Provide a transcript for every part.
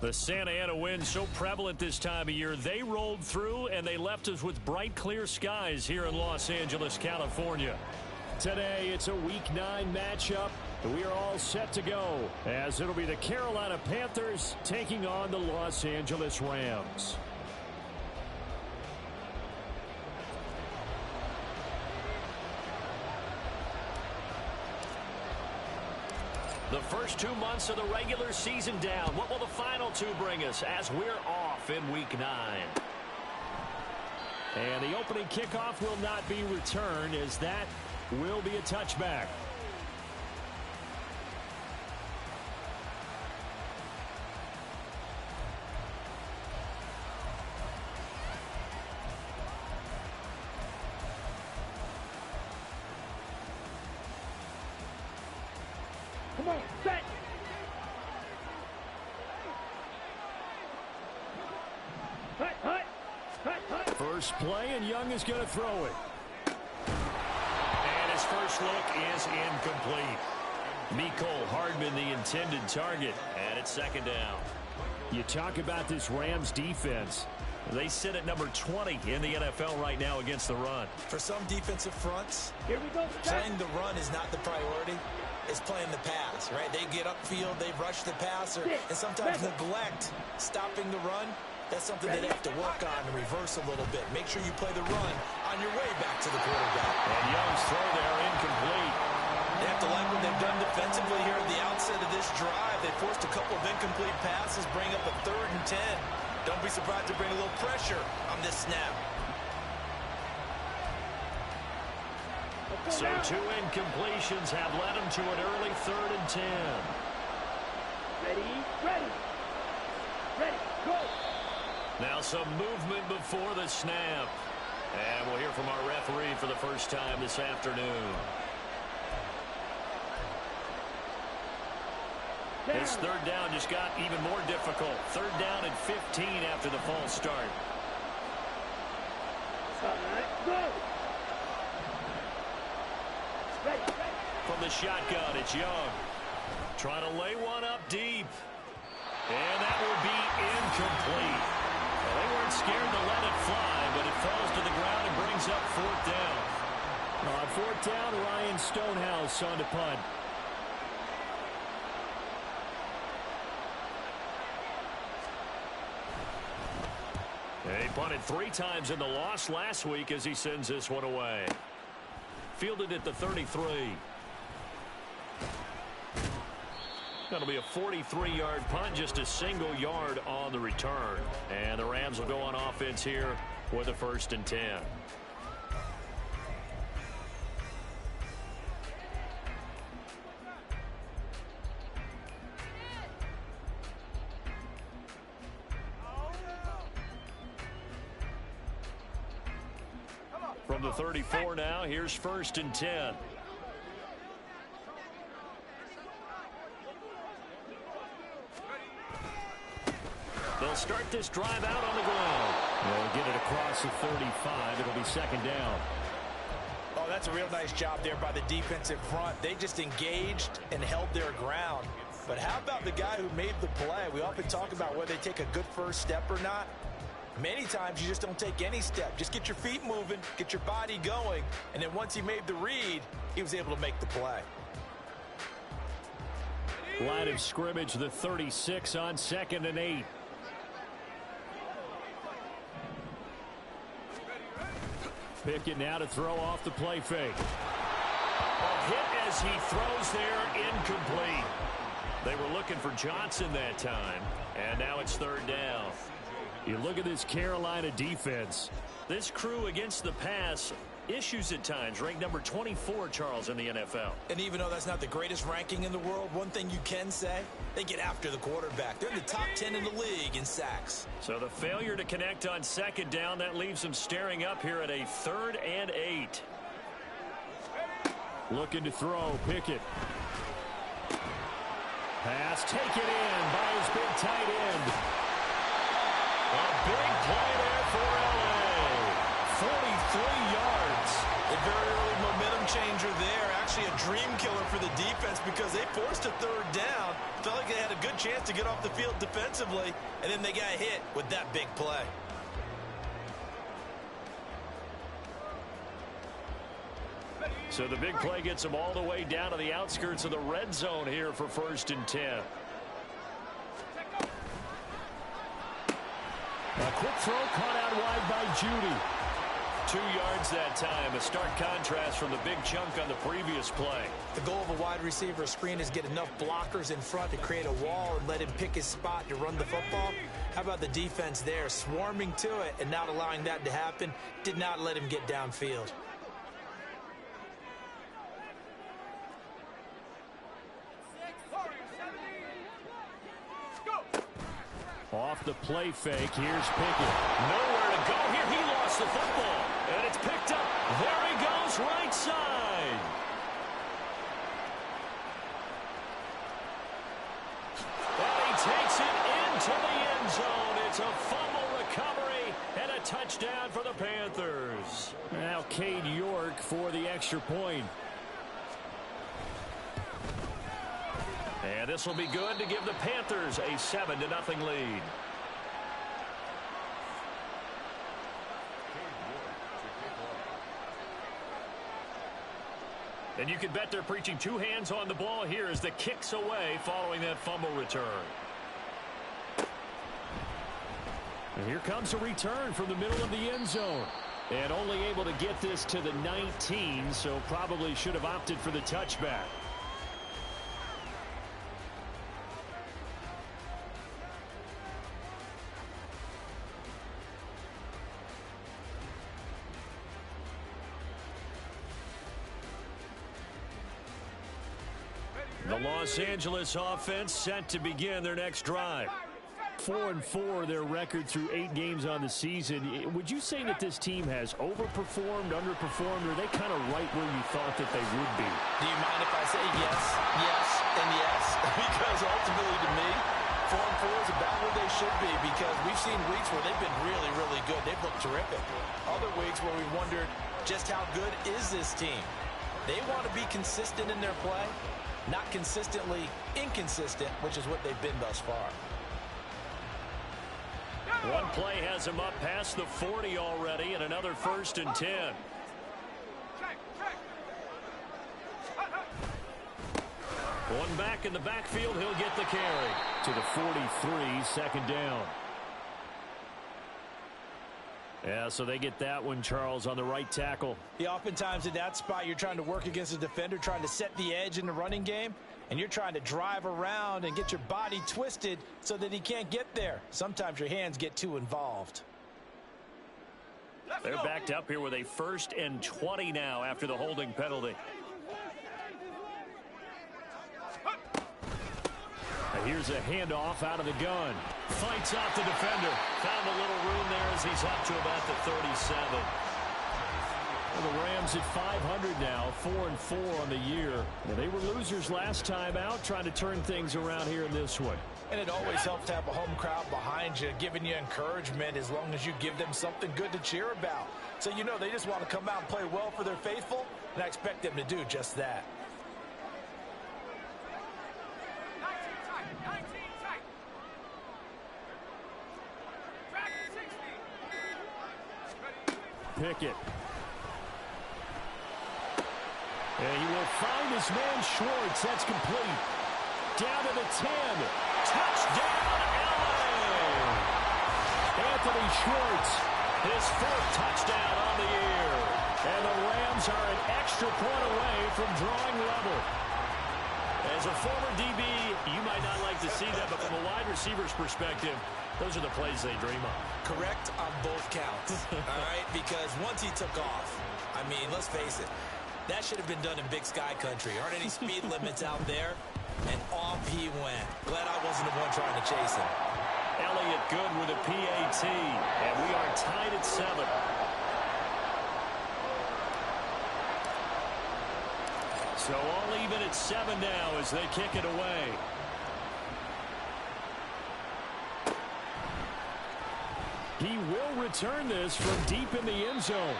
The Santa Ana wind so prevalent this time of year. They rolled through and they left us with bright, clear skies here in Los Angeles, California. Today, it's a Week 9 matchup. We are all set to go, as it'll be the Carolina Panthers taking on the Los Angeles Rams. The first 2 months of the regular season down. What will the final 2 bring us as we're off in Week 9? And the opening kickoff will not be returned, as that will be a touchback. Come on, set. First play, and Young is going to throw it. And his first look is incomplete. Mecole Hardman, the intended target, and it's second down. You talk about this Rams defense. They sit at number 20 in the NFL right now against the run. For some defensive fronts, Here we go. playing the run is not the priority. It's playing the pass, right? They get upfield, they rush the passer, and sometimes neglect stopping the run. That's something they have to work on and reverse a little bit. Make sure you play the run on your way back to the quarterback. And Young's throw there incomplete. They have to like what they've done defensively here at the outset of this drive. They forced a couple of incomplete passes, bring up a 3rd and 10. Don't be surprised to bring a little pressure on this snap. So 2 incompletions have led them to an early 3rd and 10. Ready, go. Now some movement before the snap. And we'll hear from our referee for the first time this afternoon. This 3rd down just got even more difficult. 3rd down and 15 after the false start. Go. From the shotgun, it's Young. Trying to lay one up deep. And that will be incomplete. Well, they weren't scared to let it fly, but it falls to the ground and brings up 4th down. On 4th down, Ryan Stonehouse on to punt. He punted 3 times in the loss last week as he sends this one away. Fielded at the 33. That'll be a 43-yard punt, just a single yard on the return. And the Rams will go on offense here with a 1st and 10. From the 34 now, here's 1st and 10. They'll start this drive out on the ground. They'll get it across the 35. It'll be 2nd down. Oh, that's a real nice job there by the defensive front. They just engaged and held their ground. But how about the guy who made the play? We often talk about whether they take a good first step or not. Many times you just don't take any step. Just get your feet moving, get your body going, and then once he made the read, he was able to make the play. Line of scrimmage, the 36 on 2nd and 8. Pickett now to throw off the play fake. A hit as he throws there, incomplete. They were looking for Johnson that time, and now it's 3rd down. You look at this Carolina defense. This crew against the pass, issues at times, ranked number 24, Charles, in the NFL. And even though that's not the greatest ranking in the world, one thing you can say, they get after the quarterback. They're in the top 10 in the league in sacks. So the failure to connect on 2nd down, that leaves them staring up here at a 3rd and 8. Looking to throw, Pickett. Pass taken in by his big tight end. A big play there for L.A. 43 yards. A very early momentum changer there. Actually a dream killer for the defense because they forced a third down. Felt like they had a good chance to get off the field defensively, and then they got hit with that big play. So the big play gets them all the way down to the outskirts of the red zone here for 1st and 10. A quick throw caught out wide by Judy. 2 yards that time. A stark contrast from the big chunk on the previous play. The goal of a wide receiver screen is get enough blockers in front to create a wall and let him pick his spot to run the football. How about the defense there, swarming to it and not allowing that to happen? Did not let him get downfield. Off the play fake, here's Pickett. Nowhere to go here. He lost the football, and it's picked up. There he goes, right side. And he takes it into the end zone. It's a fumble recovery and a touchdown for the Panthers. Now Cade York for the extra point. And this will be good to give the Panthers a 7-0 lead. And you can bet they're preaching 2 hands on the ball here as the kick's away following that fumble return. And here comes a return from the middle of the end zone. And only able to get this to the 19, so probably should have opted for the touchback. The Los Angeles offense set to begin their next drive. 4-4 their record through 8 games on the season. Would you say that this team has overperformed, underperformed, or are they kind of right where you thought that they would be? Do you mind if I say yes, yes, and yes? Because ultimately to me, 4-4 is about where they should be because we've seen weeks where they've been really, really good. They've looked terrific. Other weeks where we wondered just how good is this team. They want to be consistent in their play. Not consistently inconsistent, which is what they've been thus far. One play has him up past the 40 already, and another 1st and 10. One back in the backfield, he'll get the carry to the 43, 2nd down. Yeah, so they get that one, Charles, on the right tackle. Yeah, oftentimes in that spot, you're trying to work against a defender, trying to set the edge in the running game, and you're trying to drive around and get your body twisted so that he can't get there. Sometimes your hands get too involved. They're backed up here with a 1st and 20 now after the holding penalty. Here's a handoff out of the gun. Fights off the defender. Found a little room there as he's up to about the 37. Well, the Rams at 500 now, 4-4 on the year. Now, they were losers last time out, trying to turn things around here in this one. And it always helps to have a home crowd behind you, giving you encouragement as long as you give them something good to cheer about. So you know they just want to come out and play well for their faithful, and I expect them to do just that. Pickett. And he will find his man Schwartz. That's complete. Down to the 10. Touchdown, LA! Anthony Schwartz, his 4th touchdown on the year. And the Rams are an extra point away from drawing level. As a former DB, you might not like to see that, but from a wide receiver's perspective, those are the plays they dream of. Correct on both counts, all right? Because once he took off, I mean, let's face it, that should have been done in Big Sky Country. Aren't any speed limits out there? And off he went. Glad I wasn't the one trying to chase him. Elliott good with a PAT, and we are tied at 7. So all even at 7 now as they kick it away. He will return this from deep in the end zone.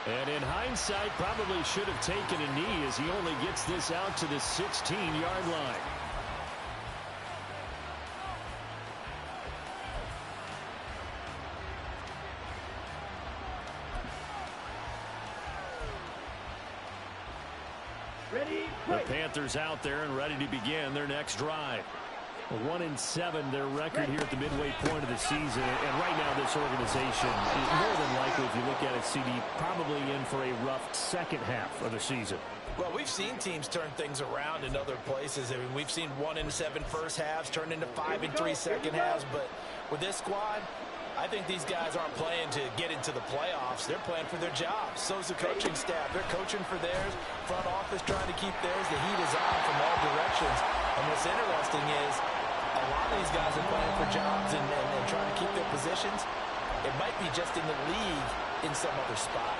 And in hindsight, probably should have taken a knee as he only gets this out to the 16-yard line. Ready, the Panthers out there and ready to begin their next drive. 1-7 their record here at the midway point of the season. And right now this organization is more than likely, if you look at it, CD, probably in for a rough second half of the season. Well, we've seen teams turn things around in other places. I mean, we've seen 1-7 first halves turn into 5-3 second halves. But with this squad, I think these guys aren't playing to get into the playoffs. They're playing for their jobs. So's the coaching staff. They're coaching for theirs. Front office trying to keep theirs. The heat is on from all directions. And what's interesting is a lot of these guys are playing for jobs and trying to keep their positions. It might be just in the league in some other spot.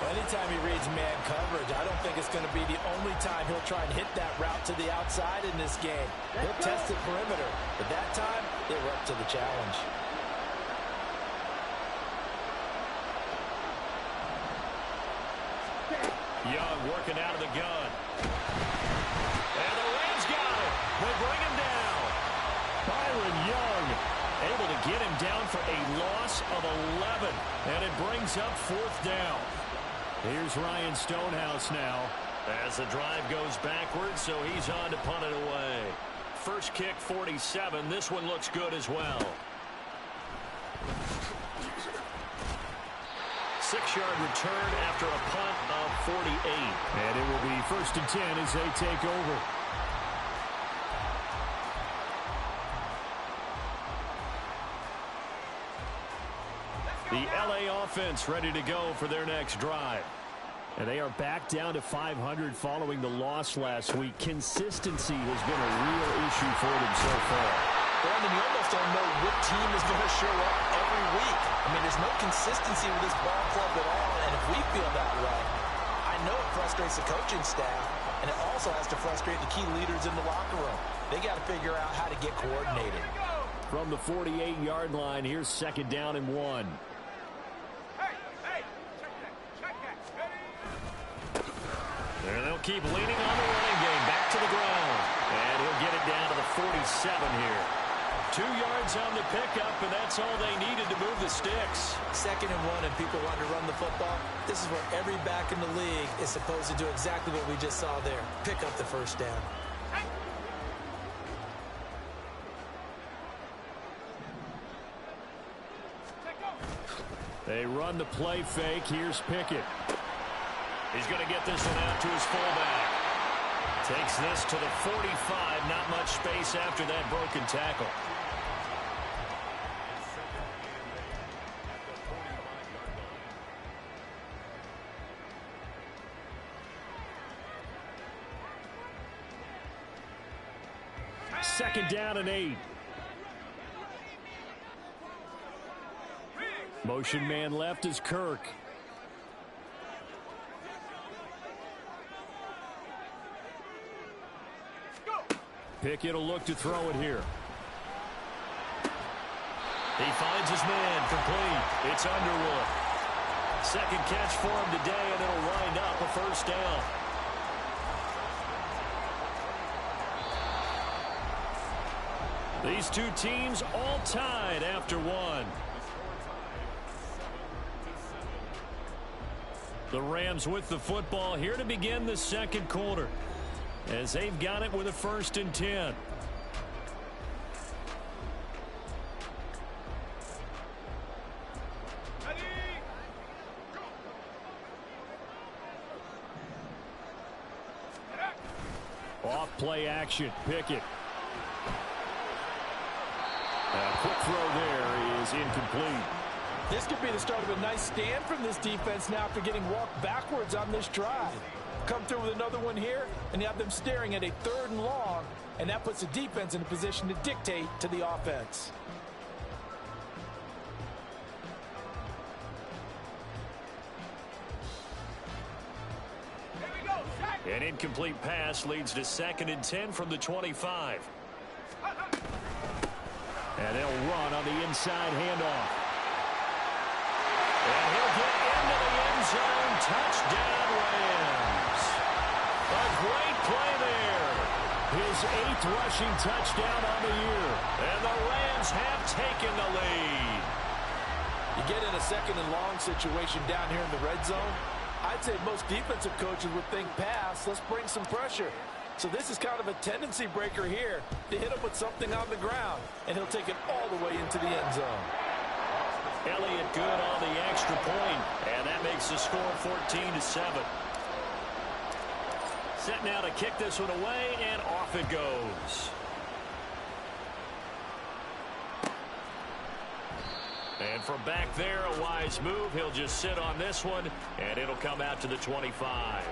Well, anytime he reads man coverage, I don't think it's going to be the only time he'll try and hit that route to the outside in this game. He'll test the perimeter. But that time, they were up to the challenge. Young working out of the gun. And the Rams got it. They bring him down. Byron Young able to get him down for a loss of 11. And it brings up fourth down. Here's Ryan Stonehouse now as the drive goes backwards, so he's on to punt it away. First kick, 47. This one looks good as well. 6-yard return after a punt of 48. And it will be 1st and 10 as they take over. The LA offense ready to go for their next drive. And they are back down to 500 following the loss last week. Consistency has been a real issue for them so far. Brandon, you almost don't know what team is going to show up every week. I mean, there's no consistency with this ball club at all, and if we feel that way, I know it frustrates the coaching staff, and it also has to frustrate the key leaders in the locker room. They got to figure out how to get coordinated. From the 48-yard line, here's 2nd down and 1. And they'll keep leaning on the running game. Back to the ground. And he'll get it down to the 47 here. 2 yards on the pickup, and that's all they needed to move the sticks. 2nd and 1, and people want to run the football. This is where every back in the league is supposed to do exactly what we just saw there. Pick up the first down. They run the play fake. Here's Pickett. He's going to get this one out to his fullback. Takes this to the 45. Not much space after that broken tackle. Second down and 8. Motion man left is Kirk. Pickett will look to throw it here. He finds his man complete. It's Underwood. Second catch for him today, and it'll wind up a first down. These two teams all tied after one. The Rams with the football here to begin the second quarter, as they've got it with a 1st and 10. Off play action, Pickett. A quick throw there is incomplete. This could be the start of a nice stand from this defense now after getting walked backwards on this drive. Come through with another one here, and you have them staring at a 3rd and long, and that puts the defense in a position to dictate to the offense. An incomplete pass leads to 2nd and 10 from the 25. And they'll run on the inside handoff. And he'll get into the end zone. Touchdown, Rams. A great play there. His 8th rushing touchdown on the year. And the Rams have taken the lead. You get in a second and long situation down here in the red zone, I'd say most defensive coaches would think pass, let's bring some pressure. So this is kind of a tendency breaker here to hit him with something on the ground, and he'll take it all the way into the end zone. Elliott good on the extra point, and that makes the score 14-7. Set now to kick this one away, and off it goes. And from back there, a wise move. He'll just sit on this one, and it'll come out to the 25.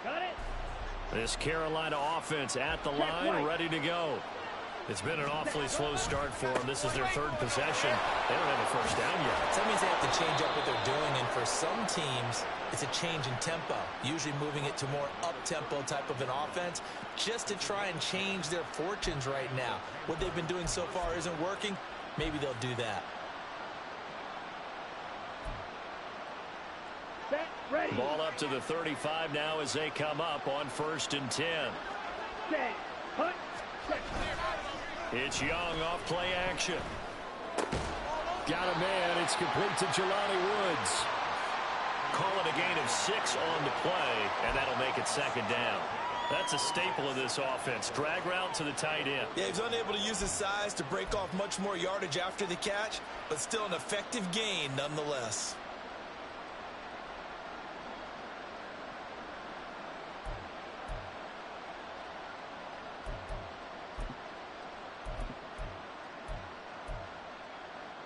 Got it. This Carolina offense at the line, ready to go. It's been an awfully slow start for them. This is their 3rd possession. They don't have a first down yet. So that means they have to change up what they're doing, and for some teams, it's a change in tempo, usually moving it to more up-tempo type of an offense just to try and change their fortunes right now. What they've been doing so far isn't working. Maybe they'll do that. Set. Ready. Ball up to the 35 now as they come up on 1st and 10. Set. Hunt. Set. It's Young off play action. Got a man. It's complete to Jelani Woods. Call it a gain of 6 on the play, and that'll make it 2nd down. That's a staple of this offense. Drag route to the tight end. Yeah, he's unable to use his size to break off much more yardage after the catch, but still an effective gain nonetheless.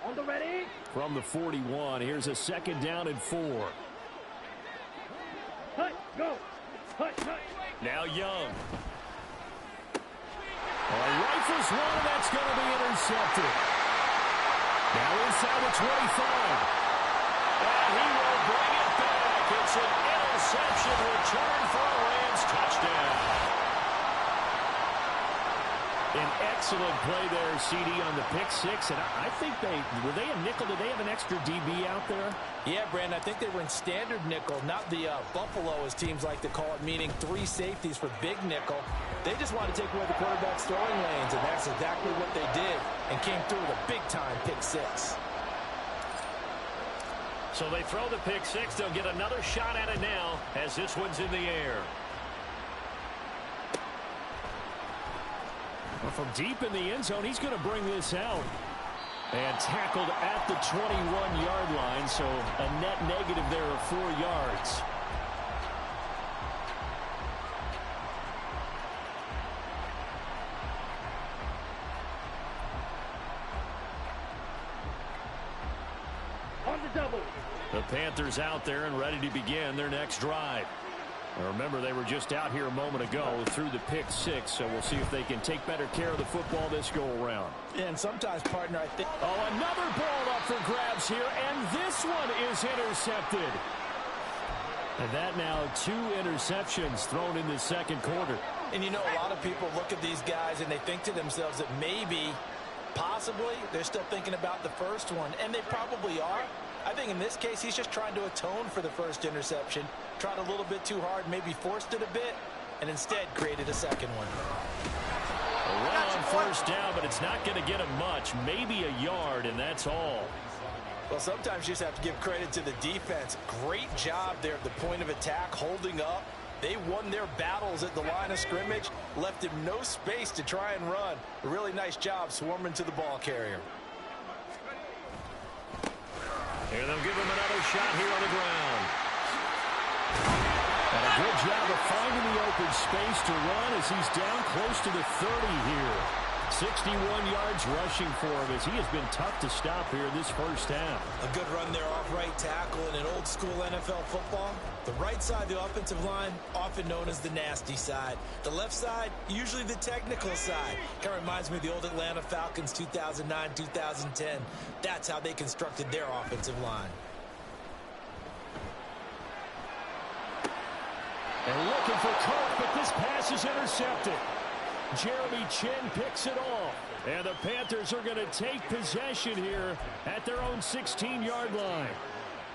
On the ready. From the 41, here's a 2nd down and 4. Hut. Go. Hut. Hut. Now Young. Rifles one, and that's going to be intercepted. Now inside the 25. And he will bring it back. It's an interception return for a Rams touchdown. An excellent play there, CD, on the pick 6. And I think were they a nickel? Did they have an extra DB out there? Yeah, Brandon, I think they were in standard nickel, not the Buffalo, as teams like to call it, meaning 3 safeties for big nickel. They just wanted to take away the quarterback's throwing lanes, and that's exactly what they did, and came through with a big-time pick 6. So they throw the pick 6. They'll get another shot at it now as this one's in the air. Well, from deep in the end zone, he's going to bring this out. And tackled at the 21-yard line, so a net negative there of 4 yards. On the double. The Panthers out there and ready to begin their next drive. Now remember, they were just out here a moment ago through the pick 6, so we'll see if they can take better care of the football this go-around. Yeah, and sometimes, partner, I think... Oh, another ball up for grabs here, and this one is intercepted. And that now 2 interceptions thrown in the 2nd quarter. And you know, a lot of people look at these guys and they think to themselves that maybe, possibly, they're still thinking about the first one, and they probably are. I think in this case, he's just trying to atone for the first interception. Tried a little bit too hard, maybe forced it a bit, and instead created a 2nd one. A run on 1st down, but it's not going to get him much. Maybe a yard, and that's all. Well, sometimes you just have to give credit to the defense. Great job there at the point of attack, holding up. They won their battles at the line of scrimmage, left him no space to try and run. A really nice job swarming to the ball carrier. Here they'll give him another shot here on the ground. And a good job of finding the open space to run as he's down close to the 30 here. 61 yards rushing for him as he has been tough to stop here this first half. A good run there off right tackle in an old school NFL football. The right side of the offensive line, often known as the nasty side. The left side, usually the technical side. Kind of reminds me of the old Atlanta Falcons 2009-2010. That's how they constructed their offensive line. And looking for Cook, but this pass is intercepted. Jeremy Chin picks it off. And the Panthers are going to take possession here at their own 16-yard line.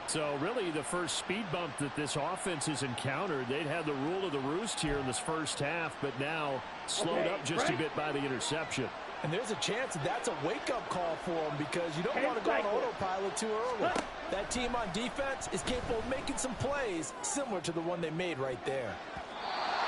So really the first speed bump that this offense has encountered. They'd had the rule of the roost here in this first half, but now slowed up just a bit by the interception. And there's a chance that that's a wake-up call for them because you don't want to go on autopilot too early. That team on defense is capable of making some plays similar to the one they made right there.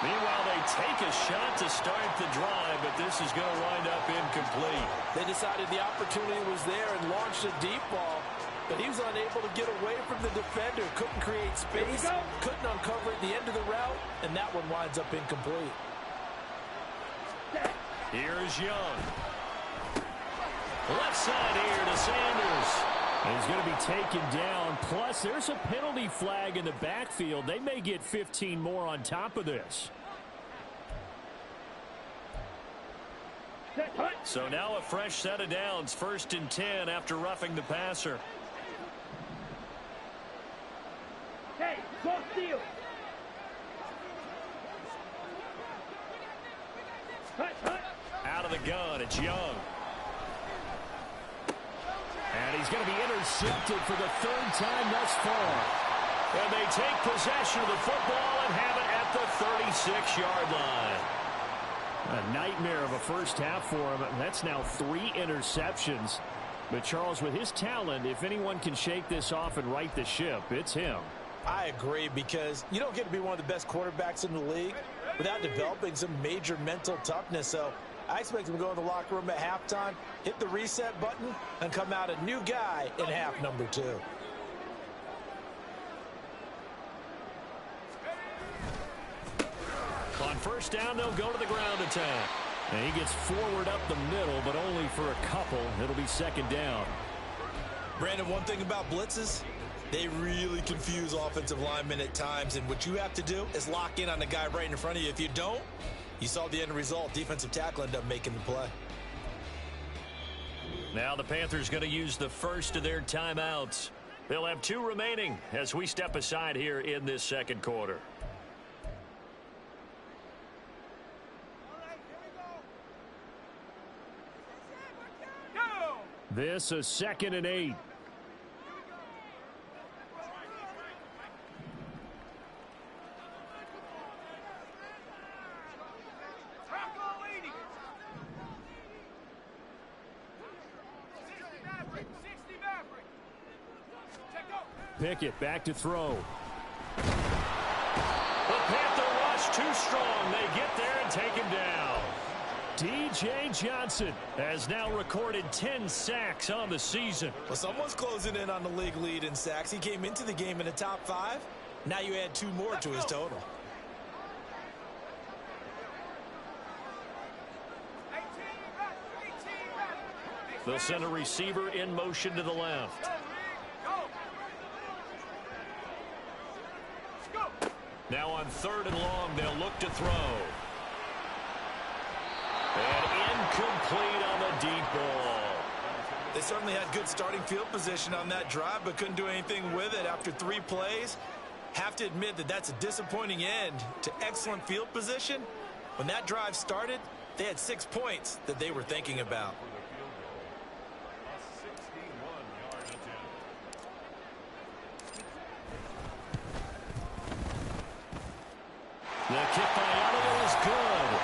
Meanwhile, they take a shot to start the drive, but this is going to wind up incomplete. They decided the opportunity was there and launched a deep ball, but he was unable to get away from the defender. Couldn't create space, couldn't uncover at the end of the route, and that one winds up incomplete. Here's Young. Left side here to Sanders. He's going to be taken down. Plus, there's a penalty flag in the backfield. They may get 15 more on top of this. So now a fresh set of downs. 1st and 10 after roughing the passer. Hey, go steal. Out of the gun, it's Young. And he's going to be intercepted for the 3rd time thus far. And they take possession of the football and have it at the 36-yard line. A nightmare of a first half for him. That's now 3 interceptions. But Charles, with his talent, if anyone can shake this off and right the ship, it's him. I agree, because you don't get to be one of the best quarterbacks in the league without developing some major mental toughness. So I expect him to go in the locker room at halftime, hit the reset button, and come out a new guy in half number 2. On 1st down, they'll go to the ground attack. And he gets forward up the middle, but only for a couple. It'll be 2nd down. Brandon, one thing about blitzes, they really confuse offensive linemen at times, and what you have to do is lock in on the guy right in front of you. If you don't, you saw the end result. Defensive tackle ended up making the play. Now the Panthers going to use the first of their timeouts. They'll have 2 remaining as we step aside here in this 2nd quarter. This is 2nd and 8. Pickett back to throw. The Panther rush too strong. They get there and take him down. D.J. Johnson has now recorded 10 sacks on the season. Well, someone's closing in on the league lead in sacks. He came into the game in the top 5. Now you add 2 more to his total. They'll send a receiver in motion to the left. Now on 3rd and long, they'll look to throw. And incomplete on the deep ball. They certainly had good starting field position on that drive, but couldn't do anything with it after 3 plays. Have to admit that that's a disappointing end to excellent field position. When that drive started, they had 6 points that they were thinking about. The kick by Elliott is good.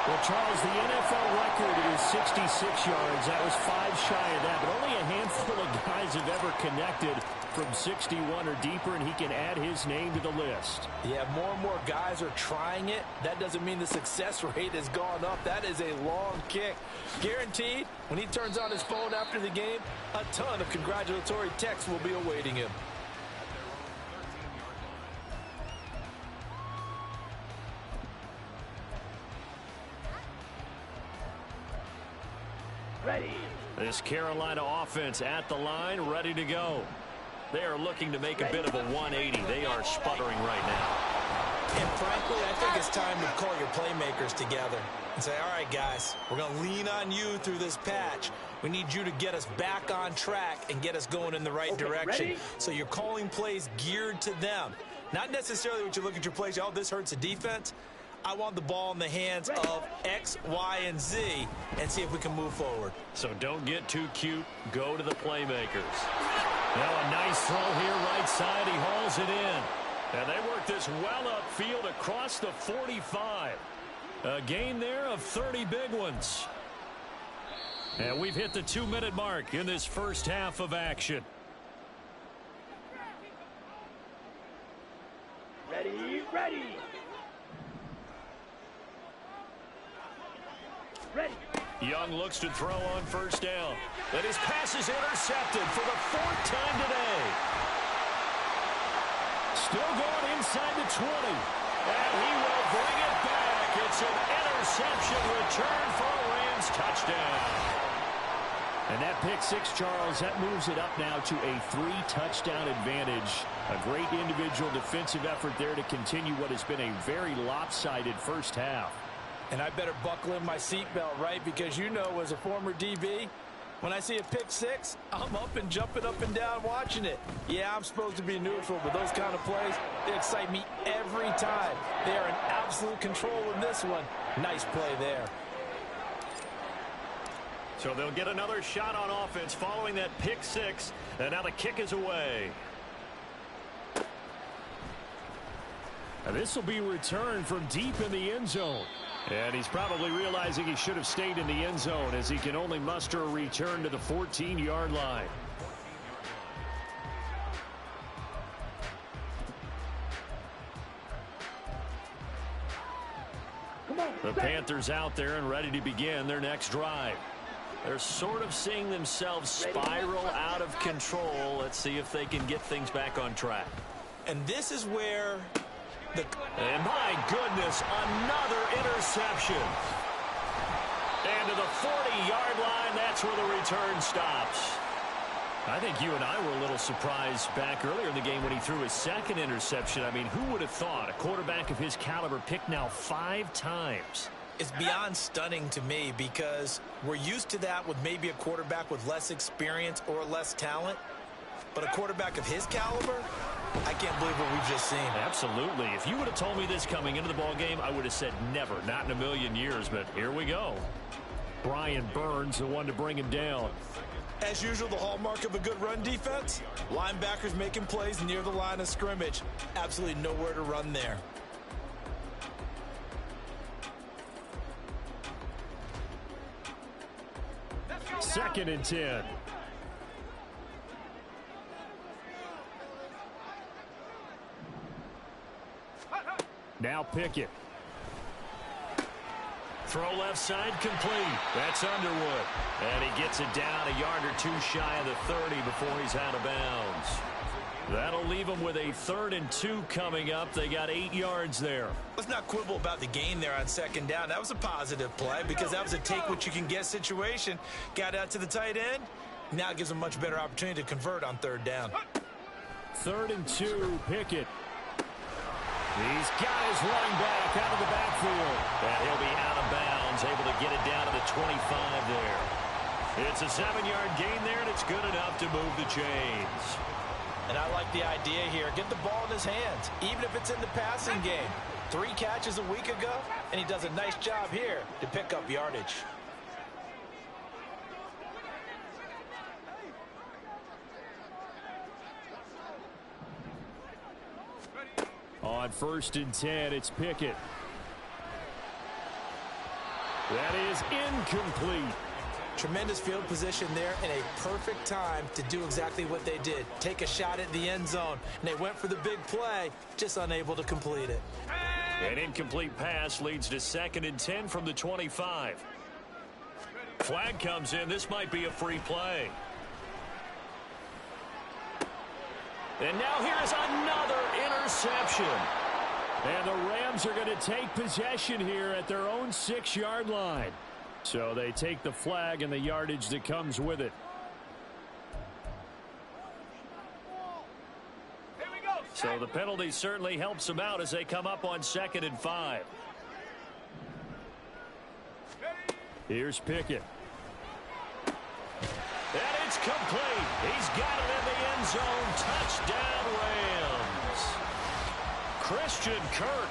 Well, Charles, the NFL record is 66 yards. That was 5 shy of that, but only a handful of guys have ever connected from 61 or deeper, and he can add his name to the list. Yeah, more and more guys are trying it. That doesn't mean the success rate has gone up. That is a long kick. Guaranteed, when he turns on his phone after the game, a ton of congratulatory texts will be awaiting him. Ready. This Carolina offense at the line, ready to go. They are looking to make a bit of a 180. They are sputtering right now. And frankly, I think it's time to call your playmakers together and say, all right, guys, we're going to lean on you through this patch. We need you to get us back on track and get us going in the right direction. Ready? So you're calling plays geared to them. Not necessarily what you look at your plays, oh, this hurts the defense. I want the ball in the hands of X, Y, and Z and see if we can move forward. So don't get too cute. Go to the playmakers. Now a nice throw here right side. He hauls it in. And they work this well upfield across the 45. A gain there of 30 big ones. And we've hit the 2-minute mark in this first half of action. Ready, ready. Ready. Young looks to throw on first down. And his pass is intercepted for the 4th time today. Still going inside the 20. And he will bring it back. It's an interception return for a Rams touchdown. And that pick six, Charles, that moves it up now to a 3-touchdown advantage. A great individual defensive effort there to continue what has been a very lopsided first half. And I better buckle in my seatbelt, right? Because you know, as a former DB, when I see a pick six, I'm up and jumping up and down watching it. Yeah, I'm supposed to be neutral, but those kind of plays, they excite me every time. They are in absolute control in this one. Nice play there. So they'll get another shot on offense following that pick six. And now the kick is away. And this will be returned from deep in the end zone. And he's probably realizing he should have stayed in the end zone as he can only muster a return to the 14-yard line. The Panthers out there and ready to begin their next drive. They're sort of seeing themselves spiral out of control. Let's see if they can get things back on track. And this is where and my goodness, another interception. And to the 40-yard line, that's where the return stops. I think you and I were a little surprised back earlier in the game when he threw his second interception. I mean, who would have thought a quarterback of his caliber picked now 5 times? It's beyond stunning to me because we're used to that with maybe a quarterback with less experience or less talent. But a quarterback of his caliber, I can't believe what we've just seen. Absolutely. If you would have told me this coming into the ball game, I would have said never, not in a million years. But here we go. Brian Burns, the one to bring him down. As usual, the hallmark of a good run defense, linebackers making plays near the line of scrimmage. Absolutely nowhere to run there. Second and 10. Now Pickett. Throw left side complete. That's Underwood. And he gets it down a yard or two shy of the 30 before he's out of bounds. That'll leave them with a 3rd and 2 coming up. They got 8 yards there. Let's not quibble about the gain there on second down. That was a positive play because that was a take-what-you-can-get situation. Got out to the tight end. Now it gives them a much better opportunity to convert on 3rd down. 3rd and 2, Pickett. He's got his running back out of the backfield. And he'll be out of bounds, able to get it down to the 25 there. It's a 7-yard gain there, and it's good enough to move the chains. And I like the idea here. Get the ball in his hands, even if it's in the passing game. 3 catches a week ago, and he does a nice job here to pick up yardage. On 1st and 10, it's Pickett. That is incomplete. Tremendous field position there and a perfect time to do exactly what they did. Take a shot at the end zone. And they went for the big play, just unable to complete it. An incomplete pass leads to 2nd and 10 from the 25. Flag comes in. This might be a free play. And now here's another interception. And the Rams are going to take possession here at their own 6-yard line. So they take the flag and the yardage that comes with it. So the penalty certainly helps them out as they come up on 2nd and 5. Here's Pickett. And it's complete. He's got it in the end zone. Touchdown, Rams. Christian Kirk,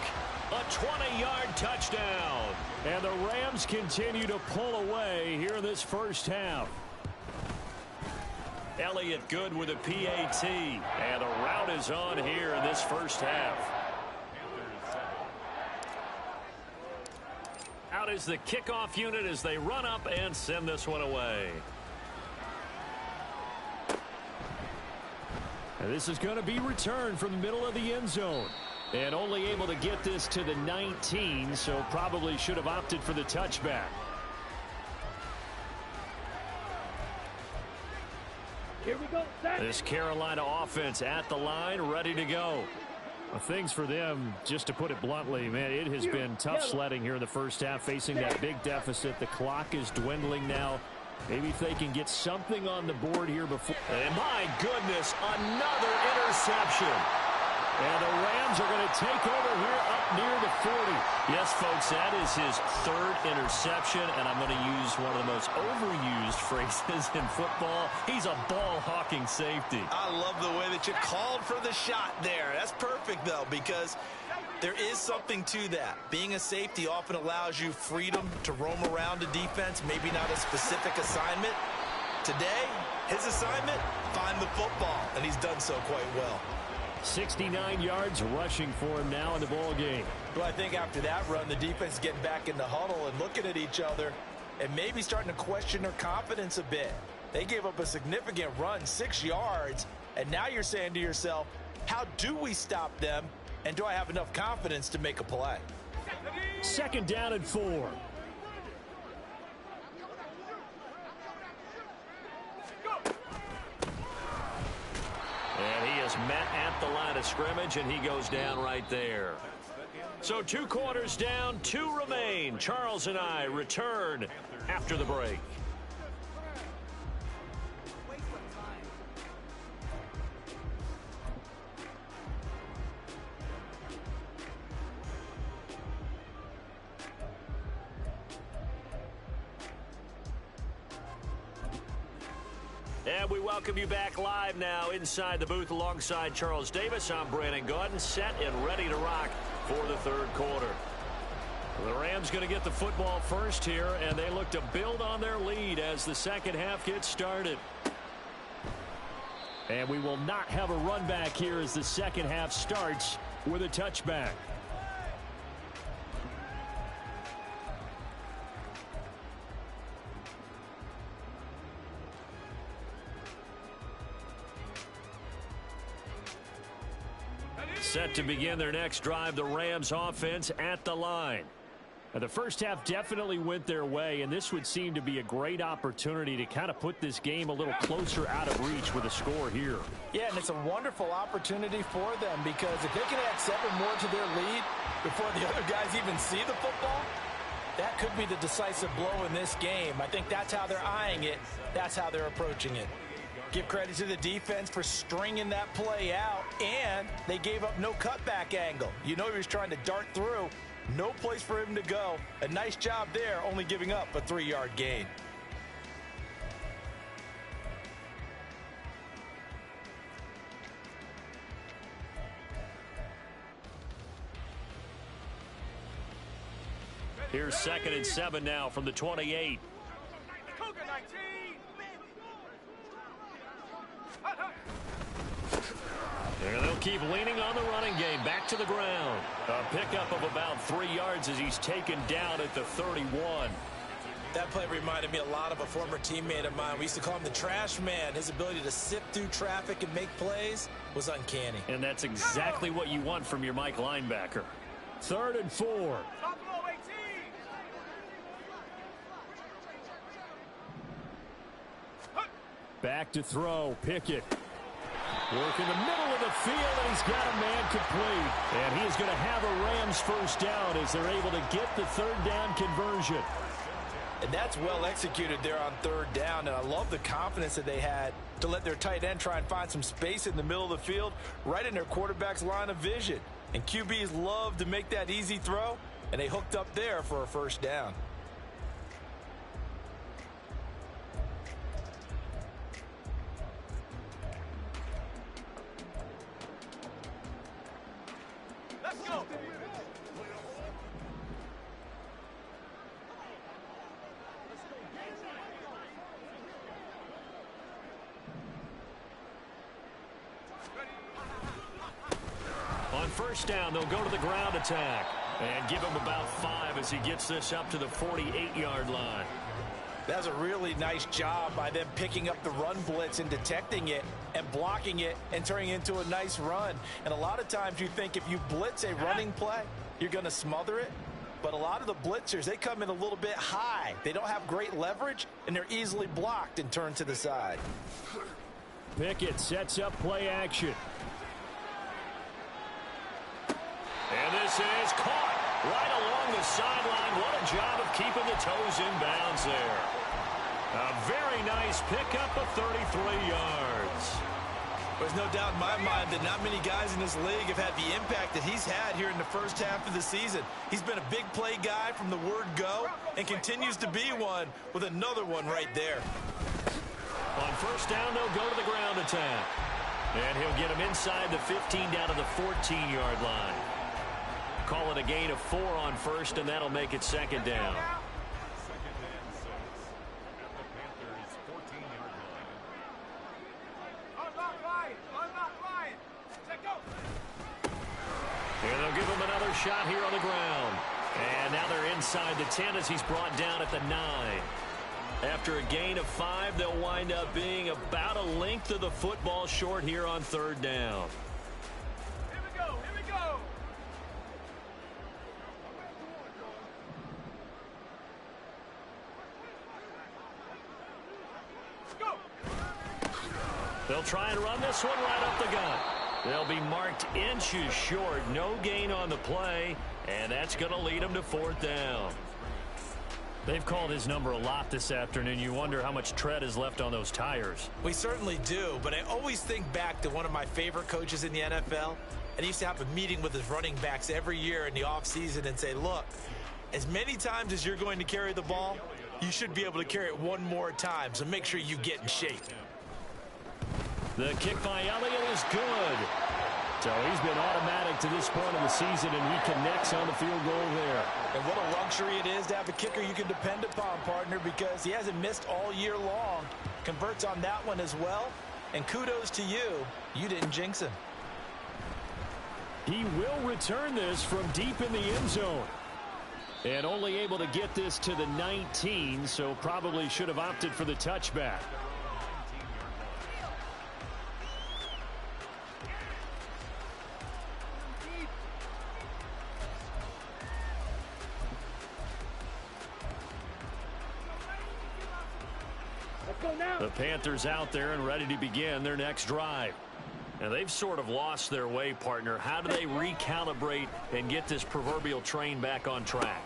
a 20-yard touchdown. And the Rams continue to pull away here in this first half. Elliott good with a PAT. And the route is on here in this first half. Out is the kickoff unit as they run up and send this one away. And this is going to be returned from the middle of the end zone. And only able to get this to the 19, so probably should have opted for the touchback. Here we go, set. This Carolina offense at the line, ready to go. Well, things for them, just to put it bluntly, man, it has been tough sledding here in the first half, facing that big deficit. The clock is dwindling now. Maybe if they can get something on the board here before. And my goodness, another interception. And the Rams are going to take over here up near the 40. Yes, folks, that is his third interception, and I'm going to use one of the most overused phrases in football. He's a ball-hawking safety. I love the way that you called for the shot there. That's perfect, though, because there is something to that. Being a safety often allows you freedom to roam around a defense, maybe not a specific assignment. Today, his assignment, find the football, and he's done so quite well. 69 yards rushing for him now in the ball game. Well, I think after that run, the defense is getting back in the huddle and looking at each other and maybe starting to question their confidence a bit. They gave up a significant run, 6 yards, and now you're saying to yourself, how do we stop them, and do I have enough confidence to make a play? Second down and 4. And he is met at the line of scrimmage, and he goes down right there. So 2 quarters down, 2 remain. Charles and I return after the break. And we welcome you back live now inside the booth alongside Charles Davis. I'm Brandon Gaudin, set and ready to rock for the third quarter. The Rams going to get the football first here, and they look to build on their lead as the second half gets started. And we will not have a run back here as the second half starts with a touchback. Set to begin their next drive, the Rams offense at the line. Now, the first half definitely went their way, and this would seem to be a great opportunity to kind of put this game a little closer out of reach with a score here. Yeah, and it's a wonderful opportunity for them, because if they can add 7 more to their lead before the other guys even see the football, that could be the decisive blow in this game. I think that's how they're eyeing it. That's how they're approaching it. Give credit to the defense for stringing that play out, and they gave up no cutback angle. You know he was trying to dart through. No place for him to go. A nice job there, only giving up a 3-yard gain. Here's 2nd and 7 now from the 28. And they'll keep leaning on the running game. Back to the ground. A pickup of about 3 yards as he's taken down at the 31. That play reminded me a lot of a former teammate of mine. We used to call him the trash man. His ability to sift through traffic and make plays was uncanny. And that's exactly what you want from your Mike linebacker. 3rd and 4. Back to throw. Pickett. Work in the middle of the field, and he's got a man complete. And he is going to have a Rams first down as they're able to get the 3rd down conversion. And that's well executed there on 3rd down, and I love the confidence that they had to let their tight end try and find some space in the middle of the field, right in their quarterback's line of vision. And QBs love to make that easy throw, and they hooked up there for a first down. On first down, they'll go to the ground attack and give him about 5 as he gets this up to the 48-yard line. That's a really nice job by them picking up the run blitz and detecting it and blocking it and turning it into a nice run. And a lot of times you think if you blitz a running play, you're going to smother it. But a lot of the blitzers, they come in a little bit high. They don't have great leverage, and they're easily blocked and turned to the side. Pickett sets up play action. And this is caught right along the sideline. What a job of keeping the toes in bounds there. A very nice pickup of 33 yards. There's no doubt in my mind that not many guys in this league have had the impact that he's had here in the first half of the season. He's been a big play guy from the word go and continues to be one with another one right there. On first down, they'll go to the ground attack. And he'll get him inside the 15 down to the 14-yard line. Call it a gain of 4 on first, and that'll make it second down. And they'll give him another shot here on the ground. And now they're inside the 10 as he's brought down at the 9. After a gain of 5, they'll wind up being about a length of the football short here on third down. Here we go. Here we go. Go. They'll try and run this one right up the gut. They'll be marked inches short. No gain on the play, and that's going to lead them to fourth down. They've called his number a lot this afternoon. You wonder how much tread is left on those tires. We certainly do, but I always think back to one of my favorite coaches in the NFL, and he used to have a meeting with his running backs every year in the offseason and say, look, as many times as you're going to carry the ball, you should be able to carry it one more time, so make sure you get in shape. The kick by Elliott is good. So he's been automatic to this point of the season, and he connects on the field goal there. And what a luxury it is to have a kicker you can depend upon, partner, because he hasn't missed all year long. Converts on that one as well. And kudos to you. You didn't jinx him. He will return this from deep in the end zone. And only able to get this to the 19, so probably should have opted for the touchback. The Panthers out there and ready to begin their next drive. And they've sort of lost their way, partner. How do they recalibrate and get this proverbial train back on track?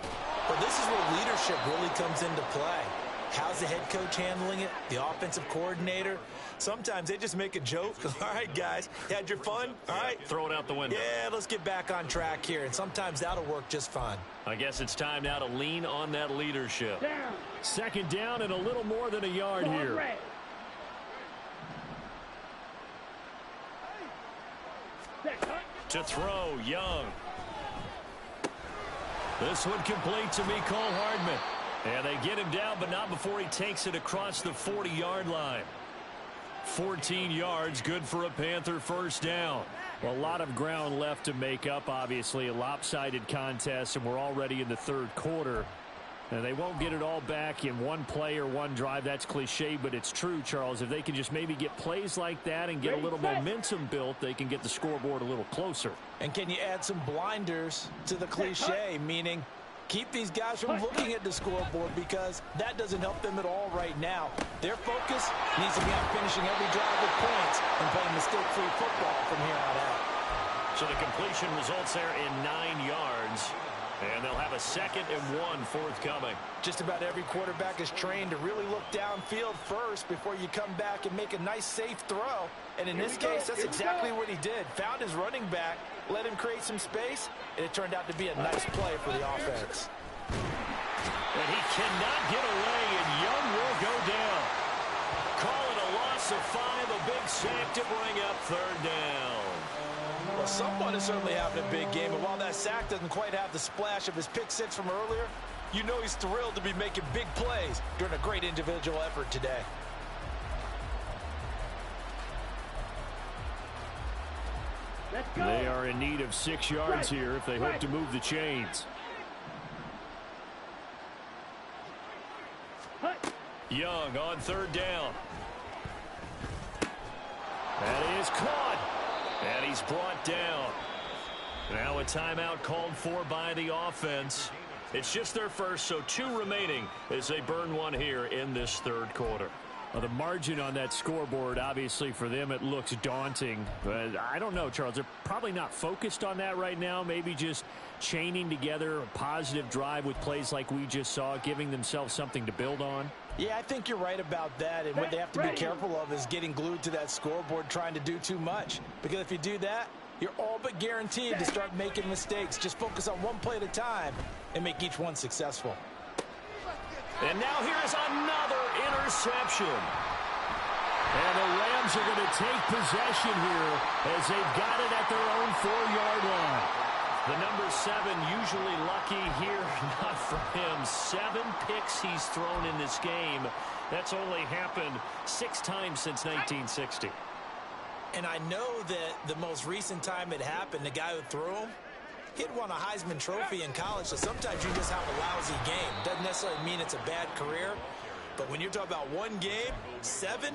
Well, this is where leadership really comes into play. How's the head coach handling it? The offensive coordinator? Sometimes they just make a joke. All right, guys, you had your fun? All right. Throw it out the window. Yeah, let's get back on track here. And sometimes that'll work just fine. I guess it's time now to lean on that leadership. Down. Second down and a little more than a yard here. Red. To throw, Young. This one complete to Mecole Hardman. And they get him down, but not before he takes it across the 40-yard line. 14 yards, good for a Panther first down. A lot of ground left to make up, obviously. A lopsided contest, and we're already in the third quarter. And they won't get it all back in one play or one drive. That's cliche, but it's true, Charles. If they can just maybe get plays like that and get a little momentum built, they can get the scoreboard a little closer. And can you add some blinders to the cliche, meaning keep these guys from looking at the scoreboard, because that doesn't help them at all right now. Their focus needs to be on finishing every drive with points and playing mistake-free football from here on out. So the completion results there in 9 yards. And they'll have a 2nd and 1 forthcoming. Just about every quarterback is trained to really look downfield first before you come back and make a nice, safe throw. And in this case, that's exactly what he did. Found his running back, let him create some space, and it turned out to be a nice play for the offense. And he cannot get away, and Young will go down. Call it a loss of 5, a big sack to bring up third down. Well, someone is certainly having a big game, and while that sack doesn't quite have the splash of his pick six from earlier, you know he's thrilled to be making big plays during a great individual effort today. They are in need of 6 yards here if they hope to move the chains. Young on 3rd down. That is caught. And he's brought down. Now a timeout called for by the offense. It's just their first, so 2 remaining as they burn one here in this 3rd quarter. Well, the margin on that scoreboard, obviously for them it looks daunting. But I don't know, Charles. They're probably not focused on that right now. Maybe just chaining together a positive drive with plays like we just saw, giving themselves something to build on. Yeah, I think you're right about that. And what they have to be careful of is getting glued to that scoreboard trying to do too much. Because if you do that, you're all but guaranteed to start making mistakes. Just focus on one play at a time and make each one successful. And now here's another interception. And the Rams are going to take possession here as they've got it at their own 4-yard line. The number 7 usually lucky here, not for him. 7 picks he's thrown in this game. That's only happened 6 times since 1960. And I know that the most recent time it happened, the guy who threw him, he'd won a Heisman Trophy in college, so sometimes you just have a lousy game. Doesn't necessarily mean it's a bad career, but when you're talking about one game, 7,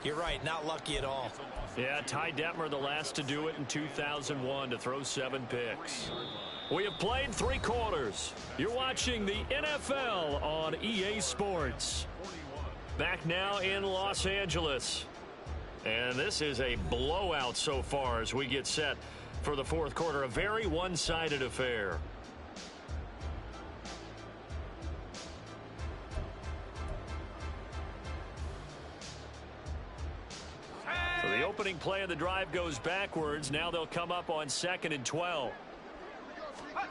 you're right, not lucky at all. Yeah, Ty Detmer, the last to do it in 2001, to throw 7 picks. We have played 3 quarters. You're watching the NFL on EA Sports. Back now in Los Angeles. And this is a blowout so far as we get set for the 4th quarter. A very one-sided affair. So the opening play of the drive goes backwards. Now they'll come up on 2nd and 12. And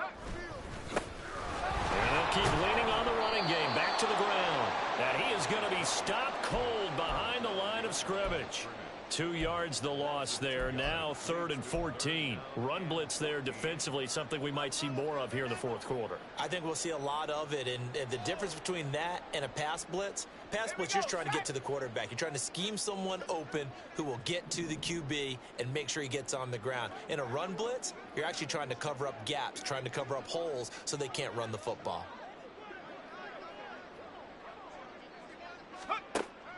they'll keep leaning on the running game. Back to the ground. And he is going to be stopped cold behind the line of scrimmage. 2 yards the loss there. Now 3rd and 14. Run blitz there defensively, something we might see more of here in the 4th quarter. I think we'll see a lot of it, and the difference between that and a pass blitz, you're just trying to get to the quarterback. You're trying to scheme someone open who will get to the QB and make sure he gets on the ground. In a run blitz, you're actually trying to cover up gaps, trying to cover up holes so they can't run the football.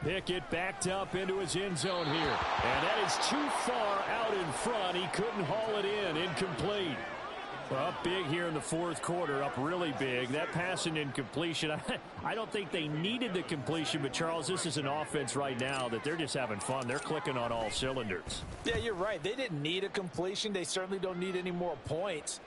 Pickett backed up into his end zone here. And that is too far out in front. He couldn't haul it in. Incomplete. Well, up big here in the 4th quarter. Up really big. That pass and incompletion. I don't think they needed the completion. But, Charles, this is an offense right now that they're just having fun. They're clicking on all cylinders. Yeah, you're right. They didn't need a completion. They certainly don't need any more points.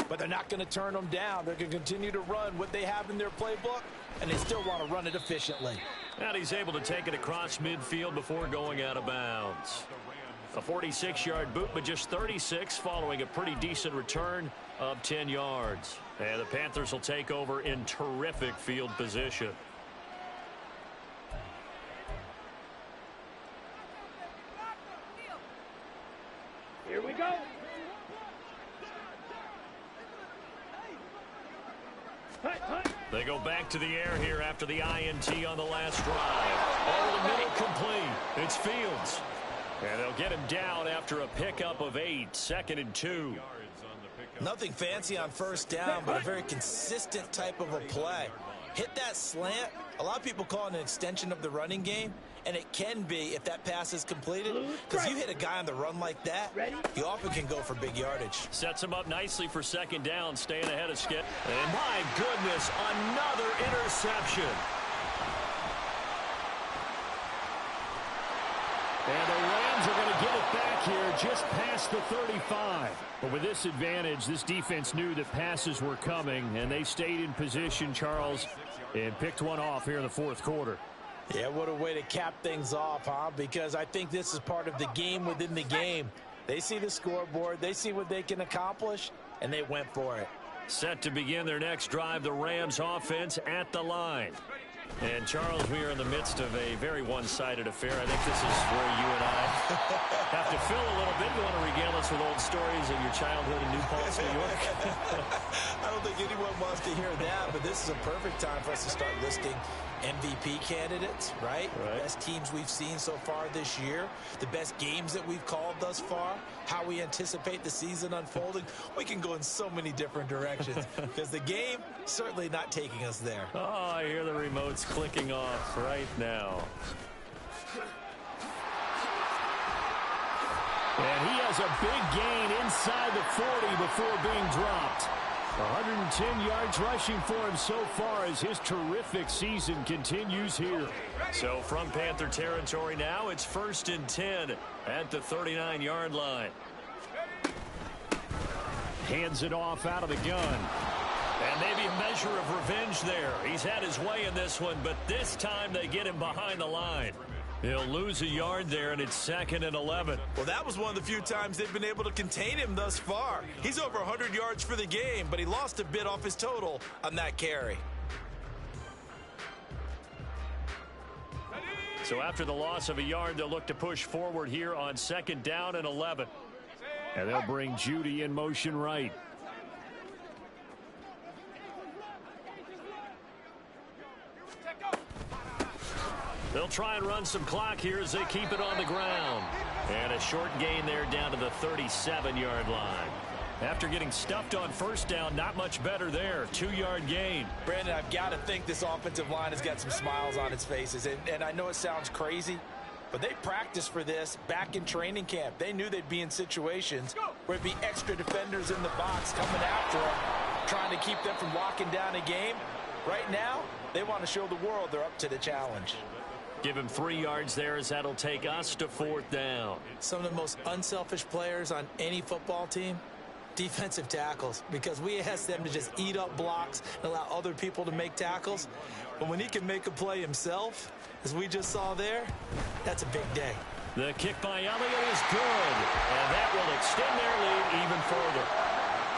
But they're not going to turn them down. They're going to continue to run what they have in their playbook. And they still want to run it efficiently. And he's able to take it across midfield before going out of bounds. A 46-yard boot, but just 36 following a pretty decent return of 10 yards. And the Panthers will take over in terrific field position. Here we go. They go back to the air here after the INT on the last drive. Over the middle, complete. It's Fields. And they'll get him down after a pickup of 8. 2nd and 2. Nothing fancy on 1st down, but a very consistent type of a play. Hit that slant. A lot of people call it an extension of the running game, and it can be if that pass is completed, because you hit a guy on the run like that, you often can go for big yardage. Sets him up nicely for 2nd down, staying ahead of Skip. And my goodness, another interception. And the Rams are going to get it back here just past the 35. But with this advantage, this defense knew that passes were coming, and they stayed in position, Charles, and picked one off here in the 4th quarter. Yeah, what a way to cap things off, huh? Because I think this is part of the game within the game. They see the scoreboard, they see what they can accomplish, and they went for it. Set to begin their next drive, the Rams offense at the line. And, Charles, we are in the midst of a very one-sided affair. I think this is where you and I have to fill a little bit. You want to regale us with old stories of your childhood in New Paltz, New York? I don't think anyone wants to hear that, but this is a perfect time for us to start listing MVP candidates, right? The best teams we've seen so far this year, the best games that we've called thus far, how we anticipate the season unfolding. We can go in so many different directions because the game certainly not taking us there. Oh, I hear the remotes clicking off right now. And he has a big gain inside the 40 before being dropped. 110 yards rushing for him so far as his terrific season continues here. So from Panther territory now, it's 1st and 10 at the 39-yard line. Hands it off out of the gun. And maybe a measure of revenge there. He's had his way in this one, but this time they get him behind the line. He'll lose a yard there, and it's 2nd and 11. Well, that was one of the few times they've been able to contain him thus far. He's over 100 yards for the game, but he lost a bit off his total on that carry. So after the loss of a yard, they'll look to push forward here on 2nd down and 11. And they'll bring Judy in motion right. They'll try and run some clock here as they keep it on the ground. And a short gain there down to the 37-yard line. After getting stuffed on 1st down, not much better there. 2-yard gain. Brandon, I've got to think this offensive line has got some smiles on its faces. And I know it sounds crazy, but they practiced for this back in training camp. They knew they'd be in situations where it'd be extra defenders in the box coming after them, trying to keep them from locking down a game. Right now, they want to show the world they're up to the challenge. Give him 3 yards there as that'll take us to 4th down. Some of the most unselfish players on any football team, defensive tackles, because we ask them to just eat up blocks and allow other people to make tackles. But when he can make a play himself, as we just saw there, that's a big day. The kick by Elliott is good, and that will extend their lead even further.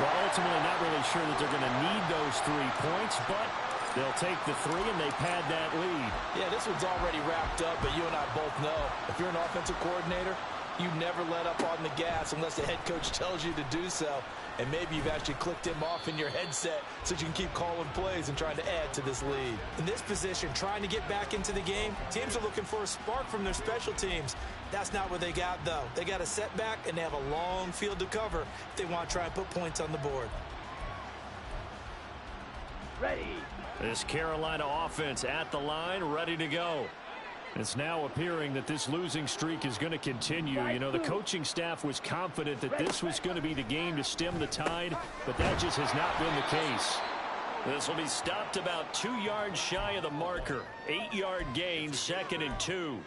Well, ultimately, not really sure that they're going to need those 3 points, but they'll take the 3 and they pad that lead. Yeah, this one's already wrapped up, but you and I both know if you're an offensive coordinator, you never let up on the gas unless the head coach tells you to do so. And maybe you've actually clicked him off in your headset so you can keep calling plays and trying to add to this lead. In this position, trying to get back into the game, teams are looking for a spark from their special teams. That's not what they got, though. They got a setback, and they have a long field to cover if they want to try and put points on the board. Ready. This Carolina offense at the line, ready to go. It's now appearing that this losing streak is going to continue. You know, the coaching staff was confident that this was going to be the game to stem the tide, but that just has not been the case. This will be stopped about 2 yards shy of the marker. 8-yard gain, 2nd and 2.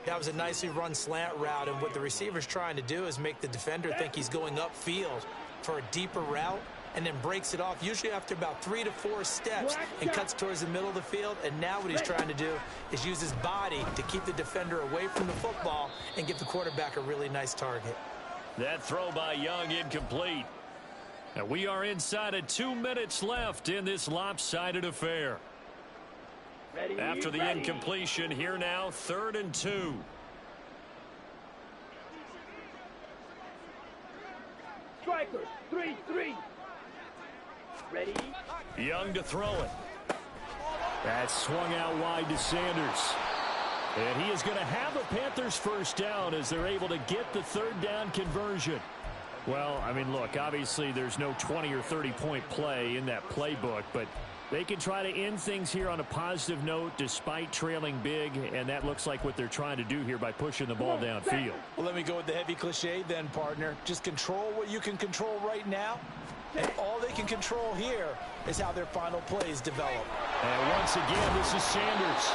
That was a nicely run slant route, and what the receiver's trying to do is make the defender think he's going upfield for a deeper route, and then breaks it off, usually after about 3 to 4 steps, and cuts towards the middle of the field. And now what he's trying to do is use his body to keep the defender away from the football and give the quarterback a really nice target. That throw by Young incomplete. And we are inside of 2 minutes left in this lopsided affair. Ready, After the incompletion, here now, 3rd and 2. Strikers, 3-3. Ready. Young to throw it. That swung out wide to Sanders. And he is going to have a Panthers 1st down as they're able to get the 3rd down conversion. Well, I mean, look, obviously there's no 20 or 30-point play in that playbook, but they can try to end things here on a positive note despite trailing big, and that looks like what they're trying to do here by pushing the ball downfield. Well, let me go with the heavy cliche then, partner. Just control what you can control right now, and all they can control here is how their final plays develop. And once again, this is Sanders.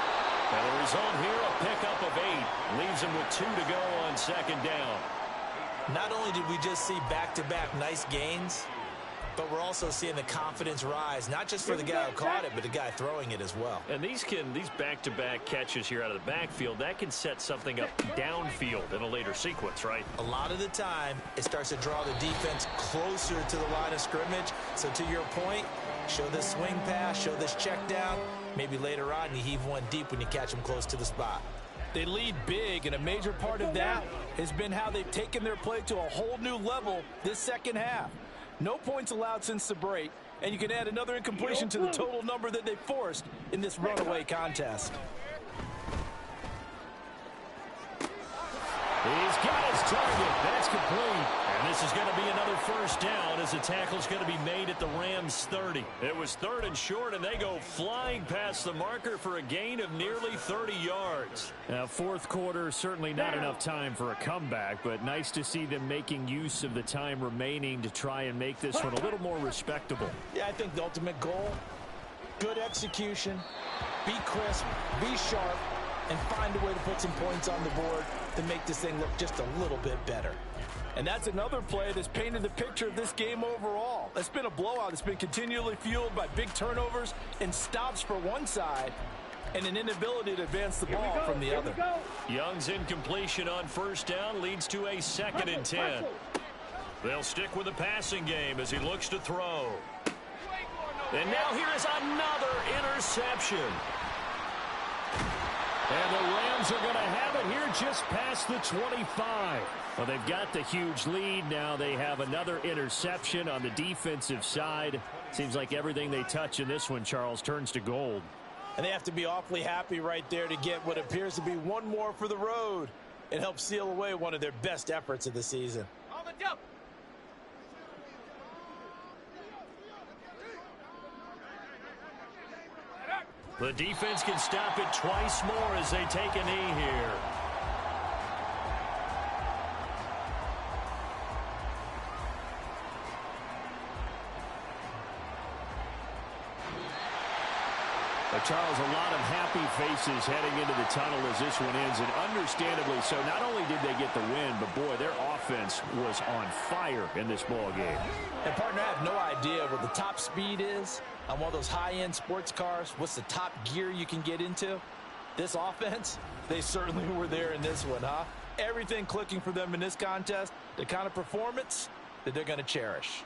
And the result here, a pickup of 8. Leaves him with 2 to go on 2nd down. Not only did we just see back-to-back nice gains, But we're also seeing the confidence rise, not just for the guy who caught it, but the guy throwing it as well. And these back-to-back catches here out of the backfield, that can set something up downfield in a later sequence, right? A lot of the time, it starts to draw the defense closer to the line of scrimmage. So to your point, show this swing pass, show this check down. Maybe later on, you heave one deep when you catch them close to the spot. They lead big, and a major part of that has been how they've taken their play to a whole new level this second half. No points allowed since the break, and you can add another incompletion to the total number that they forced in this runaway contest. He's got his target. That's complete. And this is going to be another first down as the tackle's going to be made at the Rams' 30. It was 3rd and short, and they go flying past the marker for a gain of nearly 30 yards. Now, fourth quarter, certainly not enough time for a comeback, but nice to see them making use of the time remaining to try and make this one a little more respectable. Yeah, I think the ultimate goal, good execution, be crisp, be sharp, and find a way to put some points on the board to make this thing look just a little bit better. And that's another play that's painted the picture of this game overall. It's been a blowout. It's been continually fueled by big turnovers and stops for one side and an inability to advance the ball from the other. Young's incompletion on first down leads to a 2nd and 10. They'll stick with the passing game as he looks to throw. And now here is another interception. And the Rams are going to have it here just past the 25. Well, they've got the huge lead. Now they have another interception on the defensive side. Seems like everything they touch in this one, Charles, turns to gold. And they have to be awfully happy right there to get what appears to be one more for the road. It helps seal away one of their best efforts of the season. On the jump. The defense can stop it twice more as they take a knee here. Charles, a lot of happy faces heading into the tunnel as this one ends, and understandably so. Not only did they get the win, but boy, their offense was on fire in this ball game. And partner, I have no idea what the top speed is on one of those high-end sports cars. What's the top gear you can get into? This offense, they certainly were there in this one, huh? Everything clicking for them in this contest, the kind of performance that they're going to cherish.